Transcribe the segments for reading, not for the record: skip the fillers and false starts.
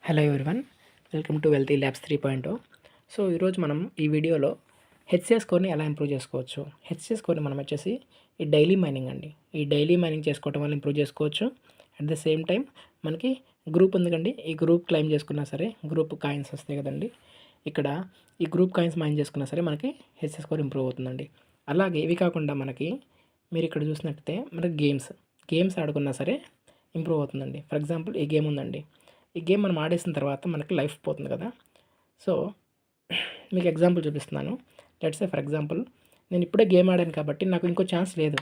Hello everyone, welcome to wealthy labs 3.0. So ఈరోజు మనం ఈ వీడియోలో హెచ్సిఎస్ స్కోర్ని ఎలా ఇంప్రూవ్ చేసుకోవచ్చు. హెచ్సిఎస్ స్కోర్ని మనం వచ్చేసి ఈ డైలీ మైనింగ్ అండి. ఈ డైలీ మైనింగ్ చేసుకోవడం వల్ల ఇంప్రూవ్ చేసుకోవచ్చు. అట్ ద సేమ్ టైం మనకి గ్రూప్ ఉంది కండి, ఈ గ్రూప్ క్లైమ్ చేసుకున్నా సరే గ్రూప్ కాయిన్స్ వస్తాయి కదండి. ఇక్కడ ఈ గ్రూప్ కాయిన్స్ మైన్ చేసుకున్నా సరే మనకి హెచ్సిఎస్ స్కోర్ ఇంప్రూవ్ అవుతుందండి. అలాగే ఇవి కాకుండా మనకి మీరు ఇక్కడ చూసినట్టయితే మనకి గేమ్స్ ఆడుకున్నా సరే ఇంప్రూవ్ అవుతుందండి. ఫర్ ఎగ్జాంపుల్ ఈ గేమ్ ఉందండి. ఈ గేమ్ మనం ఆడేసిన తర్వాత మనకి లైఫ్ పోతుంది కదా. సో మీకు ఎగ్జాంపుల్ చూపిస్తున్నాను. లెట్స్ సే ఫర్ ఎగ్జాంపుల్ నేను ఇప్పుడే గేమ్ ఆడాను కాబట్టి నాకు ఇంకో ఛాన్స్ లేదు.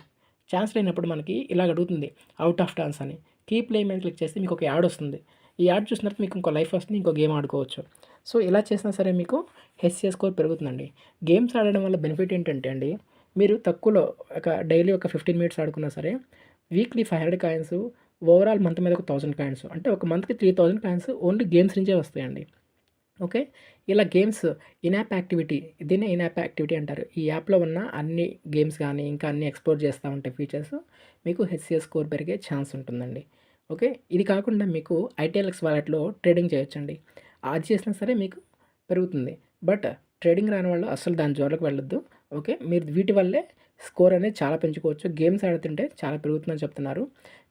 ఛాన్స్ లేనప్పుడు మనకి ఇలాగ అడుగుతుంది, అవుట్ ఆఫ్ ఛాన్స్ అని. కీ ప్లే మీద క్లిక్ చేస్తే మీకు ఒక యాడ్ వస్తుంది. ఈ యాడ్ చూసిన తర్వాత మీకు ఇంకో లైఫ్ వస్తుంది, ఇంకో గేమ్ ఆడుకోవచ్చు. సో ఇలా చేసినా సరే మీకు హెచ్సిఎస్ స్కోర్ పెరుగుతుందండి. గేమ్స్ ఆడడం వల్ల బెనిఫిట్ ఏంటంటే అండి, మీరు తక్కువలో డైలీ ఒక 15 మినిట్స్ ఆడుకున్నా సరే వీక్లీ 500 కాయిన్స్, ఓవరాల్ మంత్ మీద ఒక 1000 కాయిన్స్, అంటే ఒక మంత్కి 3000 కాయిన్స్ ఓన్లీ గేమ్స్ నుంచే వస్తాయండి. ఓకే, ఇలా గేమ్స్ ఇన్యాప్ యాక్టివిటీ, దీన్నే ఇన్యాప్ యాక్టివిటీ అంటారు. ఈ యాప్లో ఉన్న అన్ని గేమ్స్ కానీ ఇంకా అన్ని ఎక్స్ప్లోర్ చేస్తూ ఉంటే ఫీచర్స్ మీకు హెచ్సిఎస్ స్కోర్ పెరిగే ఛాన్స్ ఉంటుందండి. ఓకే, ఇది కాకుండా మీకు ఐటీఎల్ఎక్స్ వాలెట్లో ట్రేడింగ్ చేయొచ్చండి. అది చేసినా సరే మీకు పెరుగుతుంది. బట్ ట్రేడింగ్ రాని వాళ్ళు అసలు దాని జోలికి వెళ్ళొద్దు. ఓకే, మీరు వీటి వల్లే స్కోర్ అనేది చాలా పెంచుకోవచ్చు. గేమ్స్ ఆడుతుంటే చాలా పెరుగుతుందని చెప్తున్నారు.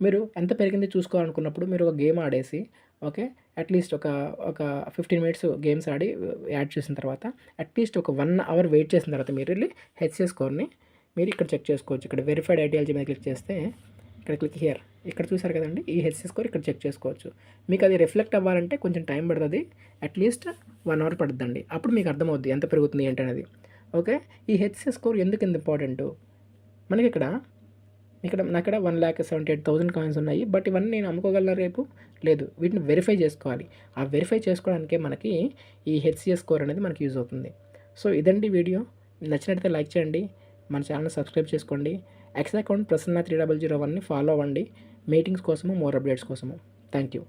మీరు ఎంత పెరిగింది చూసుకోవాలనుకున్నప్పుడు మీరు ఒక గేమ్ ఆడేసి, ఓకే, అట్లీస్ట్ ఒక ఒక 15 మినిట్స్ గేమ్స్ ఆడి యాడ్ చేసిన తర్వాత అట్లీస్ట్ ఒక 1 అవర్ వెయిట్ చేసిన తర్వాత మీరు వెళ్ళి హెచ్సిఎస్ స్కోర్ని మీరు ఇక్కడ చెక్ చేసుకోవచ్చు. ఇక్కడ వెరిఫైడ్ ఐడియాలజీ మీద క్లిక్ చేస్తే ఇక్కడ క్లిక్ హియర్, ఇక్కడ చూసారు కదండి, ఈ హెచ్సిఎస్ స్కోర్ ఇక్కడ చెక్ చేసుకోవచ్చు. మీకు అది రిఫ్లెక్ట్ అవ్వాలంటే కొంచెం టైం పడుతుంది, అట్లీస్ట్ 1 అవర్ పడుతుందండి. అప్పుడు మీకు అర్థమవుద్ది ఎంత పెరుగుతుంది ఏంటనేది. ఓకే, ఈ హెచ్సిఎస్ స్కోర్ ఎందుకు ఇంపార్టెంట్ మనకి ఇక్కడ నా ఇక్కడ 1,78,000 కాయిన్స్ ఉన్నాయి. బట్ ఇవన్నీ నేను అమ్ముకోగలనా రేపు? లేదు, వీటిని వెరిఫై చేసుకోవాలి. ఆ వెరిఫై చేసుకోవడానికే మనకి ఈ హెచ్సిఎస్ స్కోర్ అనేది మనకి యూజ్ అవుతుంది. సో ఇదండి వీడియో. నచ్చినట్లయితే లైక్ చేయండి, మన ఛానల్ సబ్స్క్రైబ్ చేసుకోండి. ఎక్స్ అకౌంట్ ప్రసన్న 3001ని ఫాలో అవ్వండి, మీటింగ్స్ కోసము, మోర్ అప్డేట్స్ కోసము. Thank you.